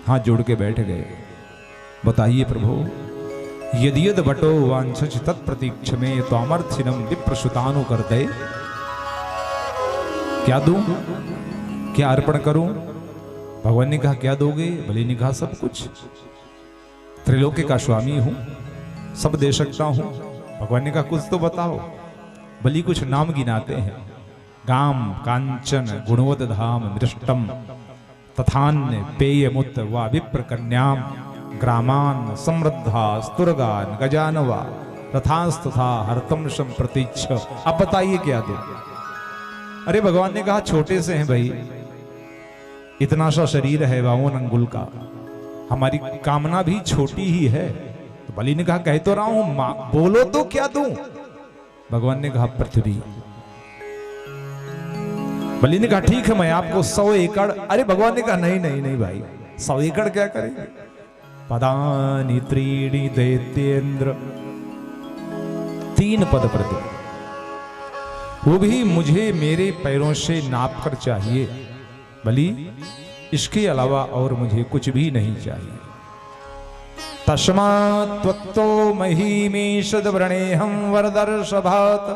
हाथ जोड़ के बैठ गए। बताइए प्रभु, यदि यद बटो वांछच तत्प्रतीक्ष में त्वामर्थिनम विप्रसुतानु कर दे। क्या दूं, क्या अर्पण करूं? भगवान ने कहा क्या दोगे? बलि ने कहा सब कुछ, त्रिलोकी का स्वामी हूं, सब दे सकता हूं। भगवान ने कहा कुछ तो बताओ। बलि कुछ नाम गिनाते हैं, गाम कांचन गुणवत धाम मृष्टम तथान्य पेयमुत व विप्र कन्याम ग्रामान समृद्धा स्तुर्गान गजानवा रथास्तथा हरतम शम प्रतीक्ष। अब बताइए क्या दो? अरे भगवान ने कहा छोटे से हैं भाई, इतना सा शरीर है 52 अंगुल का, हमारी कामना भी छोटी ही है। तो बलि ने कहा कह तो रहा हूं, बोलो तो क्या दूं? भगवान ने कहा पृथ्वी। बलि ने कहा ठीक है मैं आपको 100 एकड़। अरे भगवान ने कहा नहीं नहीं नहीं भाई, 100 एकड़ क्या करेंगे? पदानि त्रीणि दैत्येंद्र, 3 पद पृथ्वी, वो भी मुझे मेरे पैरों से नाप कर चाहिए। बलि इसके अलावा और मुझे कुछ भी नहीं चाहिए। तस्मात् त्वत्तो महीमीषद व्रणेहं वरदर्शभात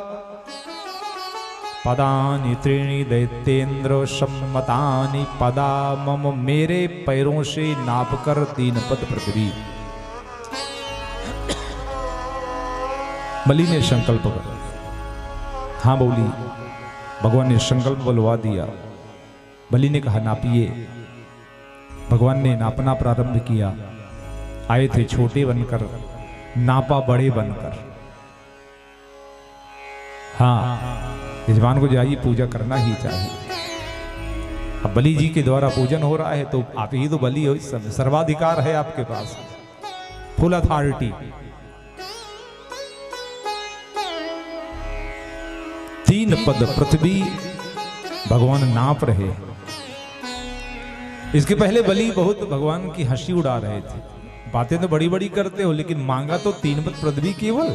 पदानि त्रीणि दैत्येंद्र सम्मतानि पदा मम। मेरे पैरों से नापकर 3 पद पृथ्वी। बलि ने संकल्प कर, हाँ बोली। भगवान ने संकल्प बुलवा दिया। बलि ने कहा नापिए। भगवान ने नापना प्रारंभ किया। आए थे छोटे बनकर, नापा बड़े बनकर। हाँ, यजमान को जाइए पूजा करना ही चाहिए। अब बलि जी के द्वारा पूजन हो रहा है तो आप ही तो बलि हो, सर्वाधिकार है आपके पास, फुल अथॉरिटी। 3 पद पृथ्वी भगवान नाप रहे। इसके पहले बलि बहुत भगवान की हंसी उड़ा रहे थे। बातें तो बड़ी बड़ी करते हो, लेकिन मांगा तो 3 पद पृथ्वी केवल।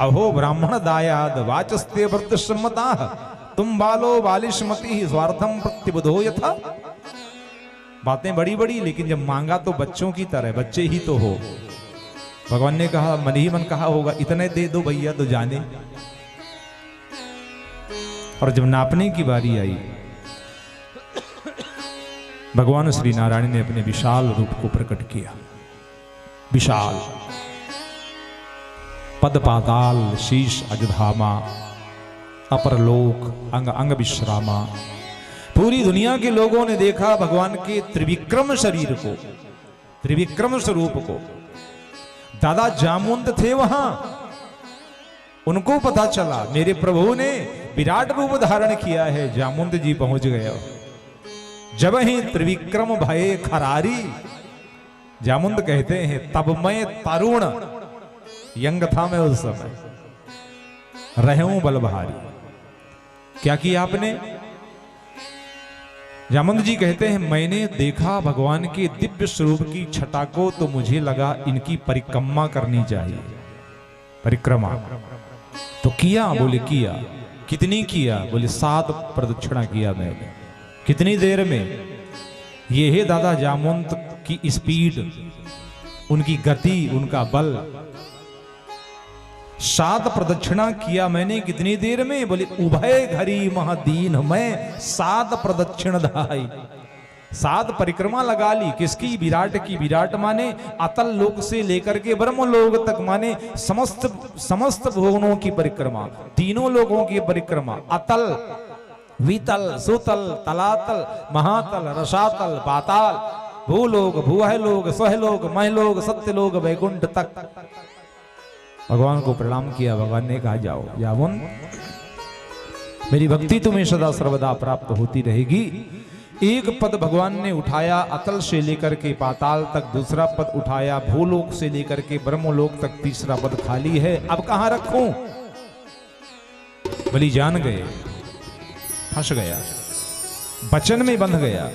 अहो ब्राह्मण दायाद वाचस्ते व्रत सम्मता तुम बालो बालिशमति स्वार्थम प्रतिबुधो यथा। बातें बड़ी बड़ी, लेकिन जब मांगा तो बच्चों की तरह, बच्चे ही तो हो। भगवान ने कहा, मन ही मन कहा होगा इतने दे दो भैया तो जाने। और जब नापने की बारी आई, भगवान श्री नारायण ने अपने विशाल रूप को प्रकट किया। विशाल पद पाताल शीश अजधामा अपरलोक अंग अंग विश्रामा। पूरी दुनिया के लोगों ने देखा भगवान के त्रिविक्रम शरीर को, त्रिविक्रम स्वरूप को। दादा जामुंद थे वहां, उनको पता चला मेरे प्रभु ने विराट रूप धारण किया है। जामुंद जी पहुंच गए। जब ही त्रिविक्रम भये खरारी, जामुंद कहते हैं तब मैं तरुण, यंग था मैं उस समय, रहूं बलभारी। क्या किया आपने? जामुंद जी कहते हैं मैंने देखा भगवान के दिव्य स्वरूप की छटा को, तो मुझे लगा इनकी परिक्रमा करनी चाहिए। परिक्रमा तो किया। बोले किया। कितनी किया? बोले 7 प्रदक्षिणा किया मैंने। कितनी देर में? ये है दादा जामुंद की स्पीड, उनकी गति, उनका बल। 7 प्रदक्षिणा किया मैंने। कितनी देर में? बोले उभय घरी महदीन में 7 प्रदक्षिण धाई। 7 परिक्रमा लगा ली। किसकी? विराट की। विराट माने अतल लोक से लेकर के ब्रह्म लोक तक, माने समस्त भुवनों की परिक्रमा, तीनों लोगों की परिक्रमा। अतल, वितल, सुतल, तलातल, महातल, रसातल, पाताल, भूलोक, भूहलोक, स्वहलोक, महलोक, सत्यलोक, वैकुंठ तक भगवान को प्रणाम किया। भगवान ने कहा जाओ जामुन, मेरी भक्ति तुम्हें सदा सर्वदा प्राप्त होती रहेगी। एक पद भगवान ने उठाया अतल से लेकर के पाताल तक, दूसरा पद उठाया भूलोक से लेकर के ब्रह्मलोक तक, तीसरा पद खाली है। अब कहां रखूं? बलि जान गए, फंस गया, वचन में बंध गया।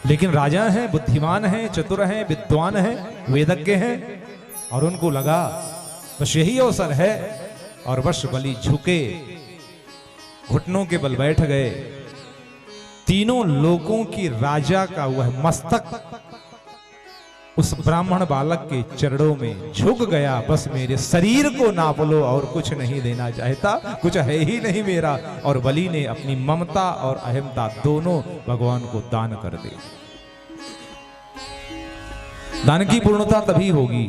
लेकिन राजा हैं, बुद्धिमान हैं, चतुर हैं, विद्वान हैं, वेदज्ञ हैं, और उनको लगा बस यही अवसर है। और बस बलि झुके, घुटनों के बल बैठ गए। तीनों लोकों की राजा का वह मस्तक उस ब्राह्मण बालक के चरणों में झुक गया। बस मेरे शरीर को नाप लो और कुछ नहीं देना चाहता, कुछ है ही नहीं मेरा। और बलि ने अपनी ममता और अहमता दोनों भगवान को दान कर दी। दान की पूर्णता तभी होगी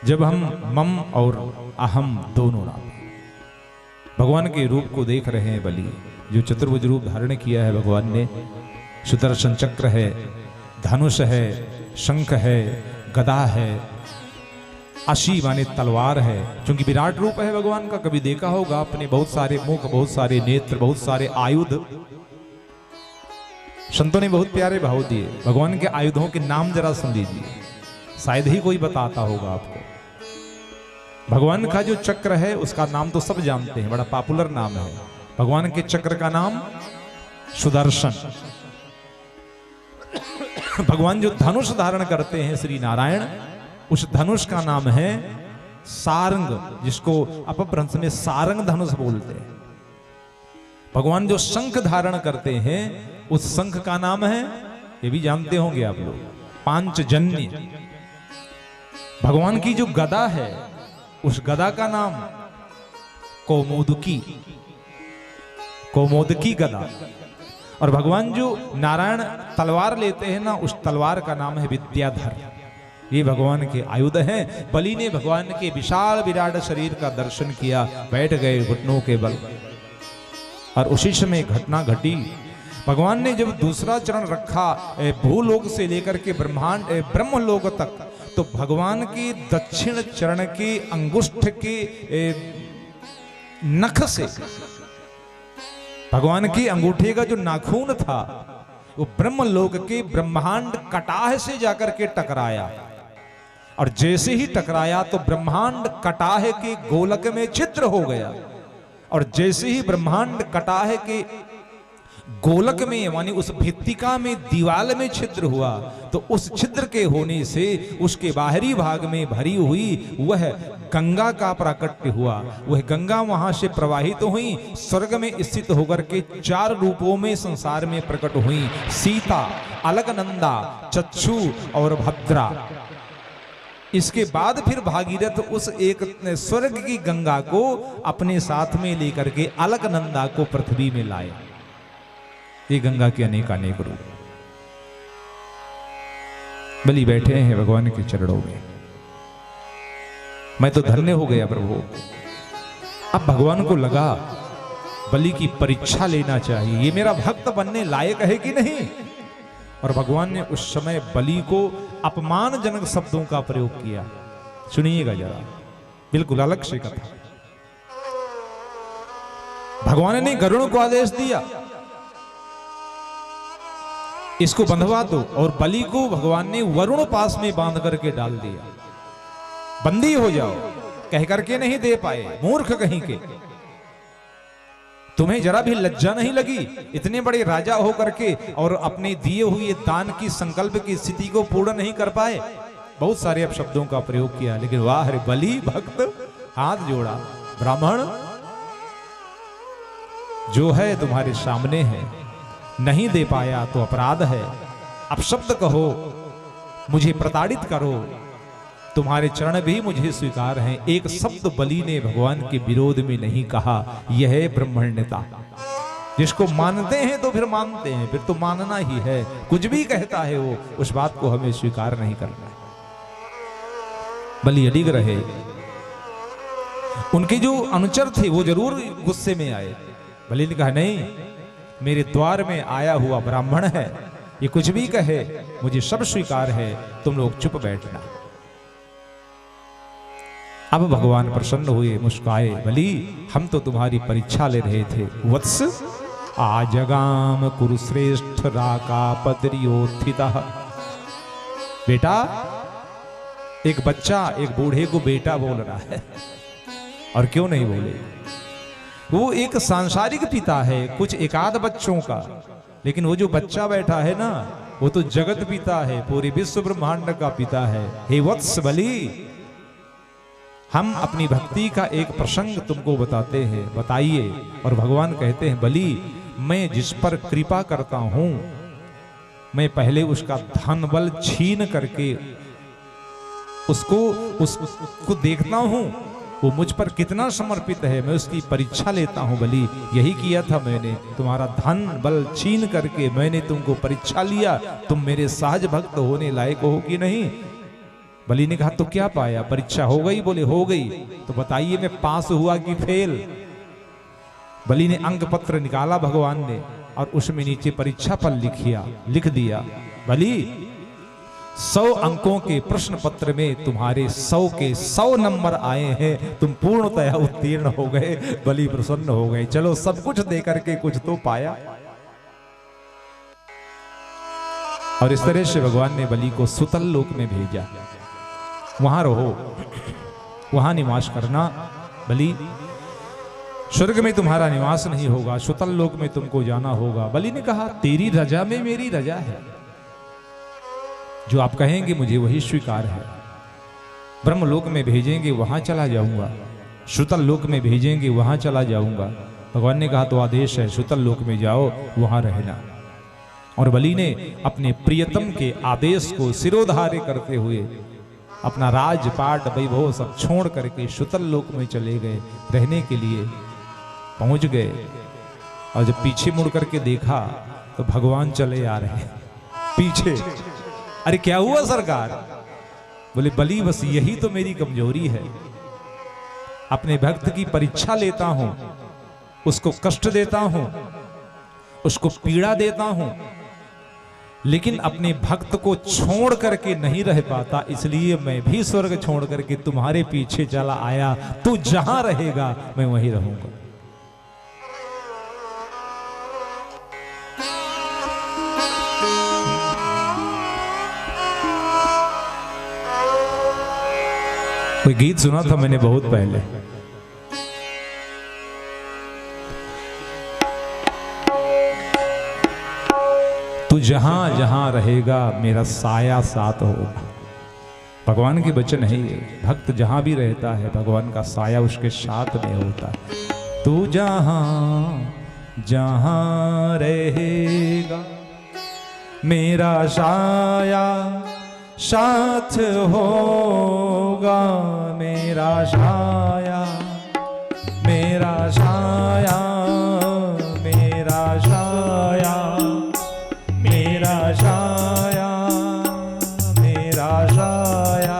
जब हम मम और अहम दोनों ना। भगवान के रूप को देख रहे हैं बलि, जो चतुर्भुज रूप धारण किया है भगवान ने। सुदर्शन चक्र है, धनुष है, शंख है, गदा है, अशी माने तलवार है। क्योंकि विराट रूप है भगवान का, कभी देखा होगा आपने, बहुत सारे मुख, बहुत सारे नेत्र, बहुत सारे आयुध। संतों ने बहुत प्यारे भाव दिए। भगवान के आयुधों के नाम जरा सुन लीजिए, शायद ही कोई बताता होगा आपको। भगवान का जो चक्र है उसका नाम तो सब जानते हैं, बड़ा पॉपुलर नाम है। भगवान के चक्र का नाम सुदर्शन। भगवान जो धनुष धारण करते हैं श्री नारायण, उस धनुष का नाम है सारंग, जिसको अपभ्रंश में सारंग धनुष बोलते हैं। भगवान जो शंख धारण करते हैं उस शंख का नाम है, ये भी जानते होंगे आप लोग, पांचजन्य। भगवान की जो गदा है उस गदा का नाम कौमोदकी, कौमोदकी गदा। और भगवान जो नारायण तलवार लेते हैं ना, उस तलवार का नाम है विद्याधर। ये भगवान के आयुध हैं। बलि ने भगवान के विशाल विराट शरीर का दर्शन किया, बैठ गए घुटनों के बल। और उसी समय घटना घटी। भगवान ने जब दूसरा चरण रखा भूलोक से लेकर के ब्रह्मांड ब्रह्मलोक तक, तो भगवान के दक्षिण चरण के अंगुष्ठ के नख से, भगवान के अंगूठे का जो नाखून था वो ब्रह्मलोक के ब्रह्मांड कटाह से जाकर के टकराया। और जैसे ही टकराया तो ब्रह्मांड कटाह के गोलक में छिद्र हो गया। और जैसे ही ब्रह्मांड कटाह के गोलक में मानी उस भित्तिका में, दीवाल में छिद्र हुआ, तो उस छिद्र के होने से उसके बाहरी भाग में भरी हुई वह गंगा का प्राकट्य हुआ। वह गंगा वहां से प्रवाहित तो हुई, स्वर्ग में स्थित होकर के 4 रूपों में संसार में प्रकट हुई। सीता, अलकनंदा, चक्षु और भद्रा। इसके बाद फिर भागीरथ उस एक स्वर्ग की गंगा को अपने साथ में लेकर के अलकनंदा को पृथ्वी में लाए। ये गंगा के अनेक अनेक रूप। बलि बैठे हैं भगवान के चरणों में। मैं तो धन्य हो गया प्रभु। अब भगवान को लगा बलि की परीक्षा लेना चाहिए, ये मेरा भक्त बनने लायक है कि नहीं। और भगवान ने उस समय बलि को अपमानजनक शब्दों का प्रयोग किया। सुनिएगा जरा, बिल्कुल अलग से कथा। भगवान ने गरुड़ को आदेश दिया, इसको बंधवा दो। और बलि को भगवान ने वरुण पास में बांध करके डाल दिया। बंदी हो जाओ कह करके नहीं दे पाए, मूर्ख कहीं के। तुम्हें जरा भी लज्जा नहीं लगी इतने बड़े राजा हो करके, और अपने दिए हुए दान की संकल्प की स्थिति को पूर्ण नहीं कर पाए। बहुत सारे अपशब्दों का प्रयोग किया, लेकिन वाह रे बलि भक्त, हाथ जोड़ा, ब्राह्मण जो है तुम्हारे सामने है, नहीं दे पाया तो अपराध है। अब शब्द कहो, मुझे प्रताड़ित करो, तुम्हारे चरण भी मुझे स्वीकार हैं। एक शब्द बलि ने भगवान के विरोध में नहीं कहा। यह है ब्रह्मण्यता। जिसको मानते हैं तो फिर मानते हैं, फिर तो मानना ही है। कुछ भी कहता है वो, उस बात को हमें स्वीकार नहीं करना। बलि अडिग रहे। उनके जो अनुचर थे वो जरूर गुस्से में आए। बलि ने कहा नहीं, मेरे द्वार में आया हुआ ब्राह्मण है, ये कुछ भी कहे मुझे सब स्वीकार है, तुम लोग चुप बैठना। अब भगवान प्रसन्न हुए, मुस्काए, बलि हम तो तुम्हारी परीक्षा ले रहे थे। वत्स आजगाम कुरुश्रेष्ठ राका पद्रियोत्थितः। बेटा, एक बच्चा एक बूढ़े को बेटा बोल रहा है, और क्यों नहीं बोले। वो एक सांसारिक पिता है कुछ एकाध बच्चों का, लेकिन वो जो बच्चा बैठा है ना, वो तो जगत पिता है, पूरे विश्व ब्रह्मांड का पिता है। हे वत्स बलि, हम अपनी भक्ति का एक प्रसंग तुमको बताते हैं, बताइए। और भगवान कहते हैं, बलि मैं जिस पर कृपा करता हूं मैं पहले उसका धन बल छीन करके उसको देखता हूं वो मुझ पर कितना समर्पित है, मैं उसकी परीक्षा लेता हूं। बलि यही किया था मैंने, तुम्हारा धन बल छीन करके मैंने तुमको परीक्षा लिया, तुम मेरे सहज भक्त होने लायक हो कि नहीं। बलि ने कहा तो क्या पाया, परीक्षा हो गई? बोले हो गई। तो बताइए मैं पास हुआ कि फेल? बलि ने अंक पत्र निकाला भगवान ने और उसमें नीचे परीक्षा फल लिख दिया। बलि 100 अंकों के प्रश्न पत्र में तुम्हारे 100 के 100 नंबर आए हैं, तुम पूर्णतया उत्तीर्ण हो गए। बलि प्रसन्न हो गए, चलो सब कुछ दे करके कुछ तो पाया। और इस तरह से भगवान ने बलि को सुतल लोक में भेजा, वहां रहो, वहां निवास करना। बलि स्वर्ग में तुम्हारा निवास नहीं होगा, सुतल लोक में तुमको जाना होगा। बलि ने कहा तेरी रजा में मेरी रजा है, जो आप कहेंगे मुझे वही स्वीकार है। ब्रह्मलोक में भेजेंगे वहां चला जाऊंगा, सुतल लोक में भेजेंगे वहां चला जाऊंगा। भगवान ने कहा तो आदेश है, सुतल लोक में जाओ, वहां रहना। और बलि ने अपने प्रियतम के आदेश को सिरोधार्य करते हुए अपना राजपाट वैभव सब छोड़ करके सुतल लोक में चले गए, रहने के लिए पहुंच गए। और जब पीछे मुड़ करके देखा तो भगवान चले आ रहे हैं पीछे। अरे क्या हुआ सरकार? बोले बलि बस यही तो मेरी कमजोरी है, अपने भक्त की परीक्षा लेता हूं, उसको कष्ट देता हूं, उसको पीड़ा देता हूं, लेकिन अपने भक्त को छोड़ करके नहीं रह पाता, इसलिए मैं भी स्वर्ग छोड़ करके तुम्हारे पीछे चला आया। तू जहां रहेगा मैं वहीं रहूंगा। कोई गीत सुना था मैंने बहुत पहले, तू जहां जहां रहेगा मेरा साया साथ होगा। भगवान के वचन है ये, भक्त जहां भी रहता है भगवान का साया उसके साथ में होता है। तू जहां जहां रहेगा मेरा साया साथ होगा, मेरा साया मेरा साया मेरा साया मेरा साया मेरा साया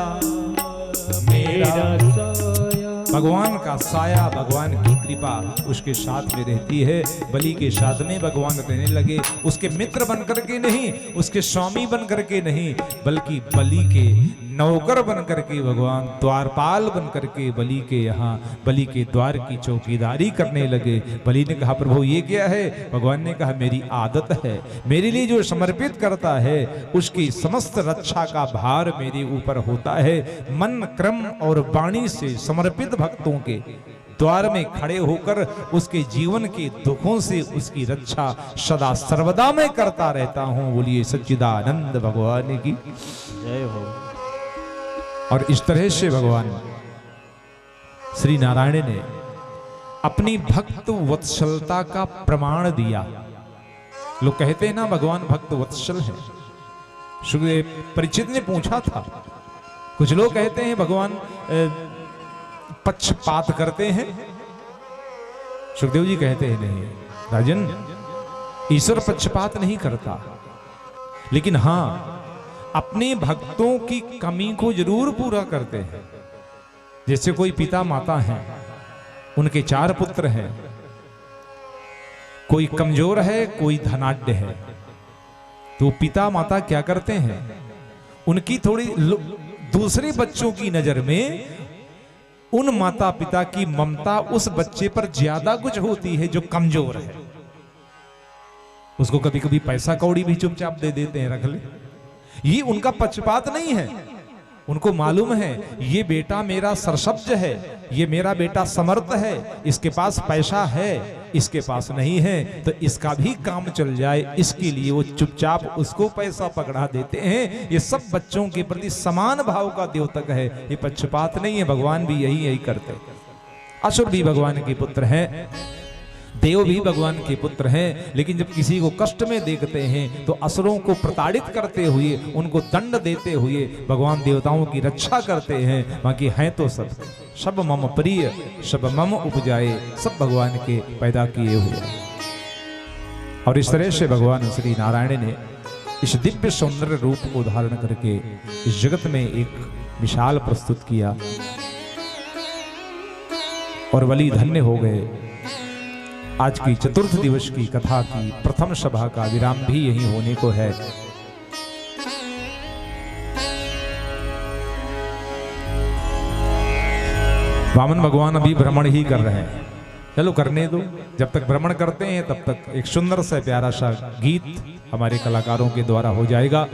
मेरा साया। भगवान का साया, भगवान की कृपा उसके साथ में रहती है। बलि के साथ में भगवान रहने लगे, उसके मित्र बन करके नहीं, उसके स्वामी बन करके नहीं, बल्कि बलि के नौकर बन करके भगवान द्वारपाल बन करके बलि के यहाँ बलि के द्वार की चौकीदारी करने लगे। बलि ने कहा प्रभु ये क्या है? भगवान ने कहा मेरी आदत है, मेरे लिए जो समर्पित करता है उसकी समस्त रक्षा का भार मेरे ऊपर होता है। मन क्रम और वाणी से समर्पित भक्तों के द्वार में खड़े होकर उसके जीवन के दुखों से उसकी रक्षा सदा सर्वदा मैं करता रहता हूं। बोलिए सच्चिदानंद भगवान की जय हो। और इस तरह से भगवान श्री नारायण ने अपनी भक्त वत्सलता का प्रमाण दिया। लोग कहते हैं ना भगवान भक्त वत्सल है। सुखदेव परीक्षित ने पूछा था, कुछ लोग कहते हैं भगवान पक्षपात करते हैं। सुखदेव जी कहते हैं नहीं राजन, ईश्वर पक्षपात नहीं करता, लेकिन हां अपने भक्तों की कमी को जरूर पूरा करते हैं। जैसे कोई पिता माता हैं, उनके 4 पुत्र हैं, कोई कमजोर है कोई धनाढ्य है, तो पिता माता क्या करते हैं, उनकी थोड़ी दूसरे बच्चों की नजर में उन माता पिता की ममता उस बच्चे पर ज्यादा कुछ होती है जो कमजोर है। उसको कभी कभी पैसा कौड़ी भी चुपचाप दे देते हैं, रख ले। ये उनका पक्षपात नहीं है, उनको मालूम है ये बेटा मेरा सरसब्ज है, ये मेरा बेटा समर्थ है, इसके पास पैसा है, इसके पास नहीं है, तो इसका भी काम चल जाए, इसके लिए वो चुपचाप उसको पैसा पकड़ा देते हैं। ये सब बच्चों के प्रति समान भाव का द्योतक है, ये पक्षपात नहीं है। भगवान भी यही करते। असुर भी भगवान के पुत्र हैं। देव भी भगवान के पुत्र हैं, लेकिन जब किसी को कष्ट में देखते हैं तो असुरों को प्रताड़ित करते हुए, उनको दंड देते हुए भगवान देवताओं की रक्षा करते हैं। बाकी हैं तो सब मम प्रिय, सब मम उपजाए, सब भगवान के पैदा किए हुए। और इस तरह से भगवान श्री नारायण ने इस दिव्य सौंदर्य रूप को धारण करके इस जगत में एक विशाल प्रस्तुत किया और बलि धन्य हो गए। आज की चतुर्थ दिवस की कथा की प्रथम सभा का विराम भी यही होने को है। वामन भगवान अभी भ्रमण ही कर रहे हैं, चलो करने दो। जब तक भ्रमण करते हैं तब तक एक सुंदर सा प्यारा सा गीत हमारे कलाकारों के द्वारा हो जाएगा।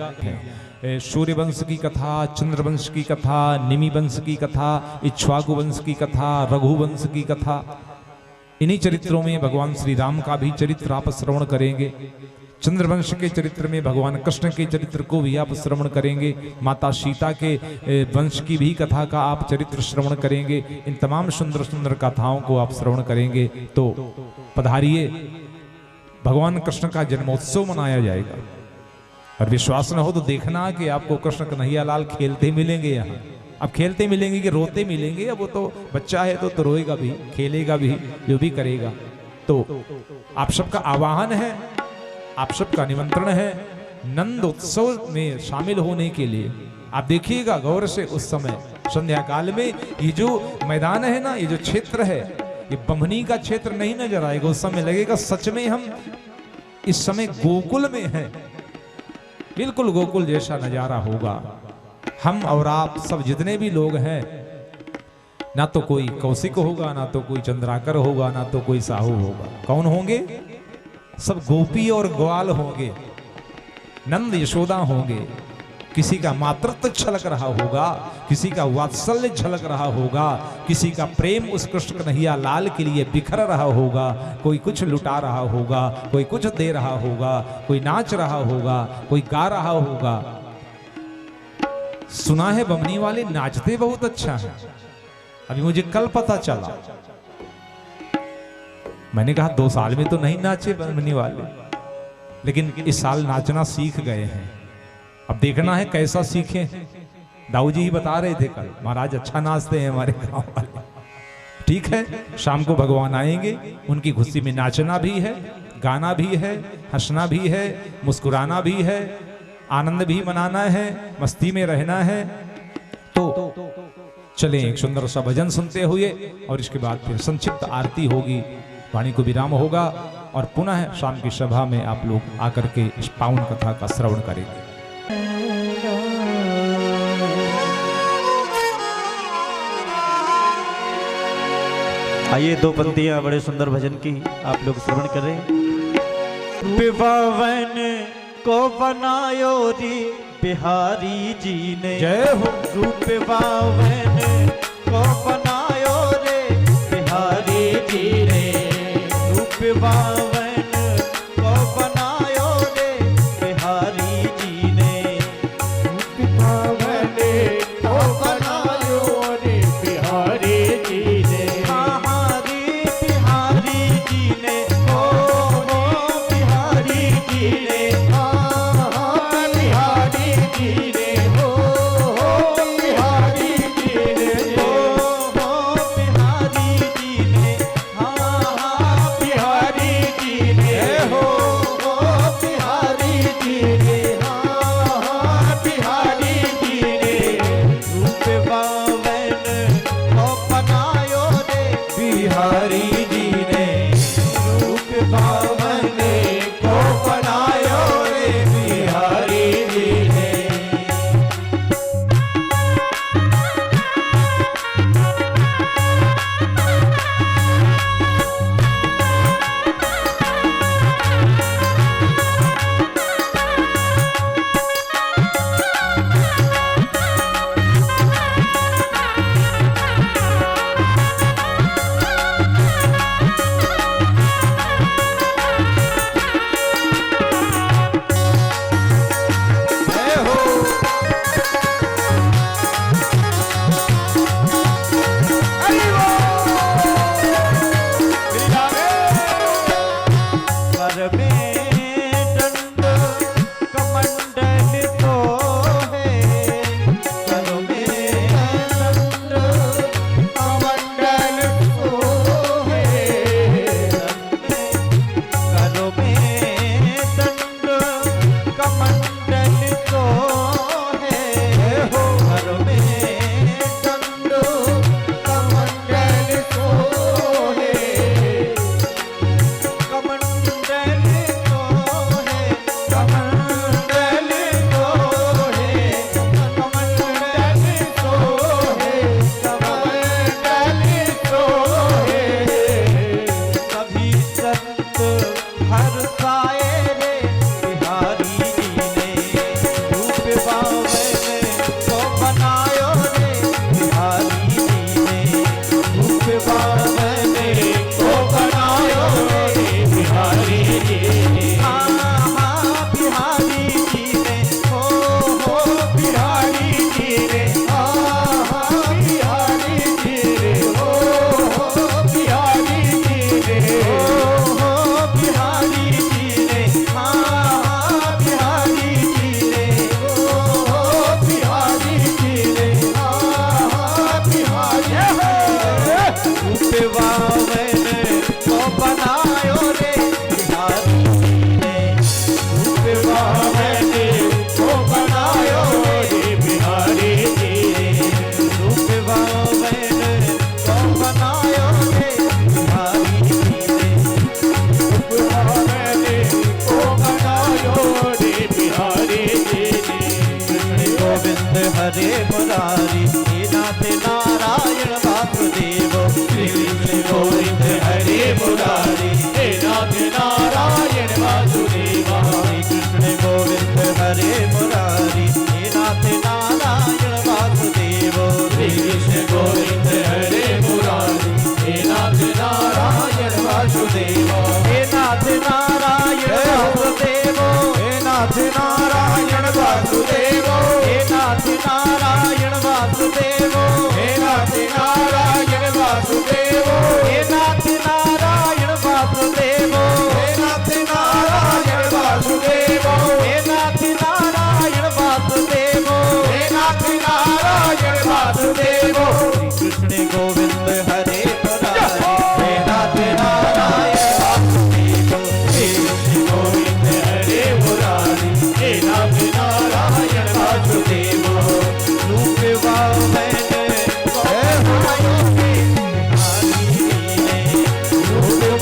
सूर्य वंश की कथा, चंद्र वंश की कथा, निमि वंश की कथा, इक्ष्वाकु वंश की कथा, रघु वंश की कथा, इन्हीं चरित्रों में भगवान श्री राम का भी चरित्र आप श्रवण करेंगे। चंद्रवंश के चरित्र में भगवान कृष्ण के चरित्र को भी आप श्रवण करेंगे। माता सीता के वंश की भी कथा का आप चरित्र श्रवण करेंगे। इन तमाम सुंदर सुंदर कथाओं को आप श्रवण करेंगे। तो पधारिए, भगवान कृष्ण का जन्मोत्सव मनाया जाएगा। और विश्वास न हो तो देखना कि आपको कृष्ण कन्हैया लाल खेलते मिलेंगे। यहाँ अब खेलते मिलेंगे कि रोते मिलेंगे। अब वो तो बच्चा है तो रोएगा भी, खेलेगा भी, जो भी करेगा। तो आप सबका आवाहन है, आप सबका निमंत्रण है नंद उत्सव में शामिल होने के लिए। आप देखिएगा गौर से, उस समय संध्या काल में ये जो मैदान है ना, ये जो क्षेत्र है, ये बम्हनी का क्षेत्र नहीं नजर आएगा। उस समय लगेगा सच में हम इस समय गोकुल में हैं, बिल्कुल गोकुल जैसा नजारा होगा। हम और आप सब जितने भी लोग हैं, ना तो कोई कौशिक होगा, ना तो कोई चंद्राकर होगा, ना तो कोई साहू होगा। कौन होंगे? सब गोपी और ग्वाल होंगे, नंद यशोदा होंगे। किसी का मातृत्व छलक रहा होगा, किसी का वात्सल्य झलक रहा होगा, किसी का प्रेम उस कृष्ण कन्हैया लाल के लिए बिखर रहा होगा। कोई कुछ लुटा रहा होगा, कोई कुछ दे रहा होगा, कोई नाच रहा होगा, कोई गा रहा होगा। सुना है बमनी वाले नाचते बहुत अच्छा है। अभी मुझे कल पता चला, मैंने कहा 2 साल में तो नहीं नाचे बमनी वाले, लेकिन इस साल नाचना सीख गए हैं। अब देखना है कैसा सीखे। दाऊ जी ही बता रहे थे कल, महाराज अच्छा नाचते हैं हमारे गांव वाले। ठीक है, शाम को भगवान आएंगे, उनकी खुशी में नाचना भी है, गाना भी है, हंसना भी है, मुस्कुराना भी है, आनंद भी मनाना है, मस्ती में रहना है। तो चलें एक सुंदर सा भजन सुनते हुए, और इसके बाद फिर संक्षिप्त आरती होगी, वाणी को विराम होगा, और पुनः शाम की सभा में आप लोग आकर के इस पावन कथा का श्रवण करेंगे। आइए 2 पंक्तियां बड़े सुंदर भजन की आप लोग श्रवण करें। विवावन को बनायो री बिहारी जी ने, जय हो। रूप बावन को बनायो रे बिहारी जी ने, रूप बावन को बनायो रे बिहारी जी ने, रूप बावन को बनायो रे बिहारी जी ने, बिहारी जी ने, ओ बिहारी जी ने, बिहारी मुरारी हे नाथ नारायण वासुदेव श्री कृष्ण गोविंद हरे मुरारी हे नाथ नारायण वासुदेव श्री कृष्ण गोविंद हरे मुरारी हे नाथ नारायण वासुदेव श्री कृष्ण गोविंद हरे मुरारी हे नाथ नारायण वासुदेव हे नाथ नारायण वासुदेव हे नाथ नारायण वासुदेव हे नाथ नारायण वासुदेव हे नाथ नारायण वासुदेव हे नाथ नारायण वासुदेव हे नाथ नारायण वासुदेव हे नाथ नारायण वासुदेव हे नाथ नारायण वासुदेव श्री कृष्ण गोविंद हरे मुरारी हे नाथ नारायण वासुदेव श्री कृष्ण गोविंद हरे मुरारी हे नाथ नारायण वासुदेव रूप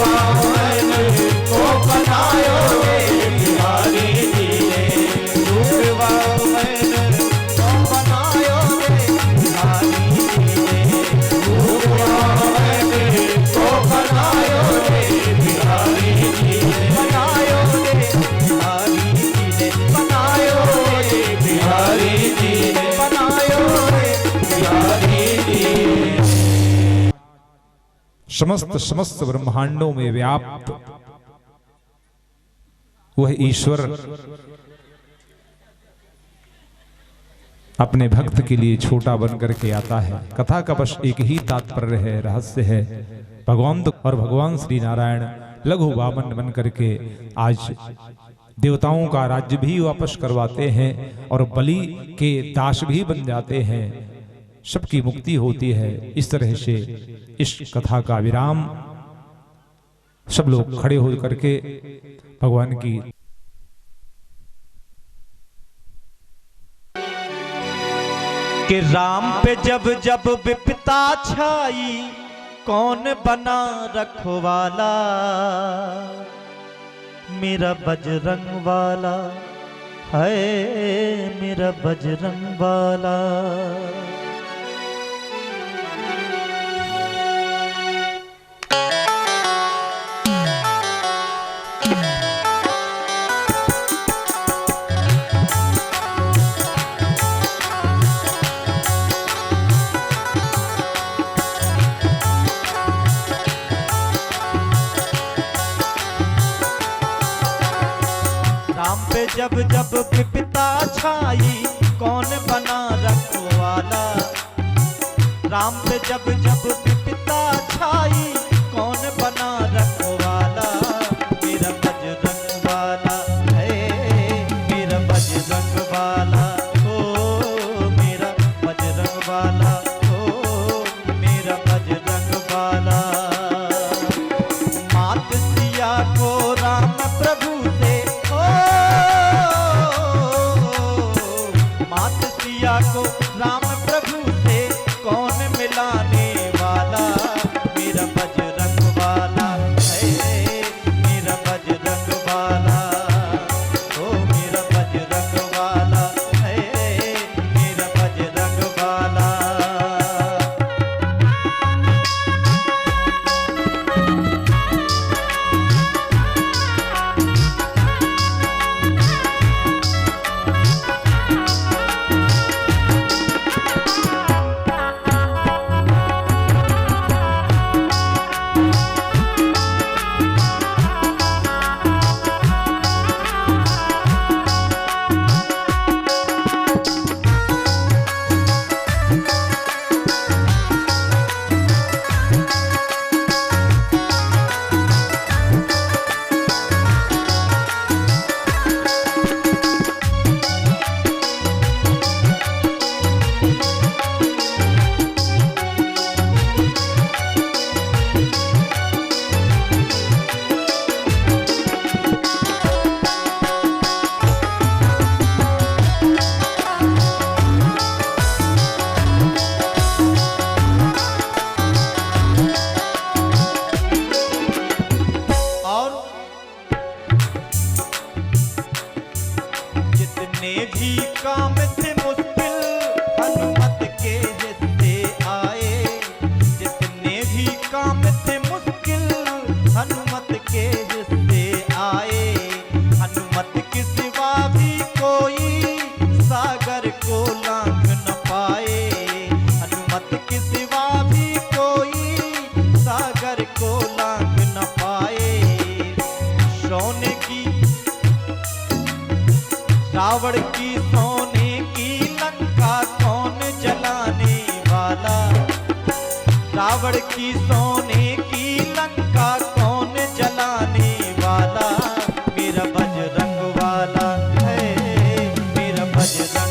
वामन को बनायो रे बिहारी जी ने रूप वामन को बनायो रे बिहारी जी ने रूप वामन को बनायो रे बिहारी जी ने बनायो रे बिहारी जी ने बनायो रे बिहारी जी ने बनायो रे बिहारी जी। समस्त समस्त ब्रह्मांडों में व्याप्त वह ईश्वर अपने भक्त के लिए छोटा बन करके आता है। कथा का बस एक ही तात्पर्य है, रहस्य है। भगवान और भगवान श्री नारायण लघु वामन बन करके आज देवताओं का राज्य भी वापस करवाते हैं और बलि के दास भी बन जाते हैं। सबकी मुक्ति होती है। इस तरह से इस कथा का विराम सब लोग खड़े हो करके भगवान की कि राम पे जब जब विपता छाई कौन बना रखवाला मेरा बजरंग वाला है मेरा बजरंग वाला। जब जब विपता छाई कौन बना रखवाला राम पे जब जब विपता छाई कौन बना रखवाला मेरा बजरंग वाला है मेरा बजरंग वाला हो मेरा बजरंग वाला हो मेरा बजरंग वाला। मात सिया को राम प्रभु से को राम प्रभु से कौन मिलाने वाला मेरा बजरंग वाला है मेरा बजरंग वाला ओ मेरा बजरंग वाला है मेरा बजरंग वाला। काम थे मुश्किल हनुमत रावण की सोने की लंका कौन जलाने वाला, रावण की सोने की लंका कौन जलाने वाला, मेरा बजरंग वाला है, मेरा बजरंग